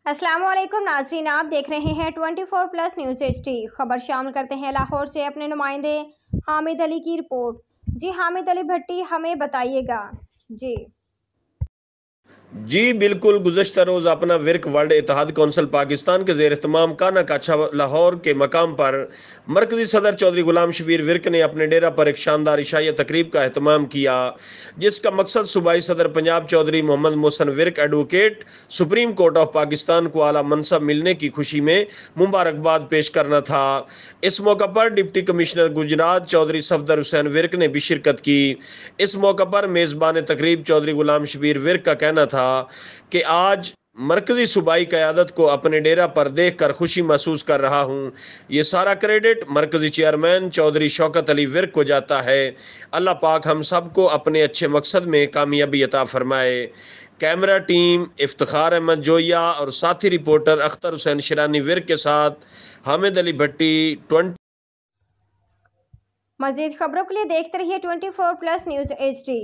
अस्सलाम वालेकुम नाज़रीन, आप देख रहे हैं 24+ न्यूज़ HD। खबर शामिल करते हैं लाहौर से अपने नुमाइंदे हामिद अली की रिपोर्ट। जी हामिद अली भट्टी, हमें बताइएगा। जी बिल्कुल, गुज़श्ता रोज़ अपना विर्क वर्ल्ड इत्तेहाद कौंसिल पाकिस्तान के ज़ेर एहतमाम काना काछा लाहौर के मकाम पर मरकज़ी सदर चौधरी गुलाम शबीर विर्क ने अपने डेरा पर एक शानदार इशाइया तकरीब का एहतमाम किया, जिसका मकसद सूबाई सदर Punjab Chaudhry Mohammad Mohsin Virk advocate supreme court of Pakistan को आला मनसब मिलने की खुशी में मुबारकबाद पेश करना था। इस मौका पर डिप्टी कमिश्नर गुजरात चौधरी सफदर हुसैन विर्क ने भी शिरकत की। इस मौका पर मेज़बान तकरीब चौधरी गुलाम शबीर विर्क का कहना था कि आज मरकजी सूबाई क़यादत को अपने डेरा पर देखकर खुशी महसूस कर रहा हूँ। ये सारा क्रेडिट मरकजी चेयरमैन चौधरी शौकत अली विर्क को जाता है। अल्लाह पाक हम सबको अपने अच्छे मकसद में कामयाबी अता फरमाए। कैमरा टीम इफ्तिखार अहमद जोया और साथी रिपोर्टर अख्तर हुसैन शिरानी विर्क के साथ हामिद अली भट्टी 20। मज़ीद खबरों के लिए देखते रहिए 24+ न्यूज़ HD।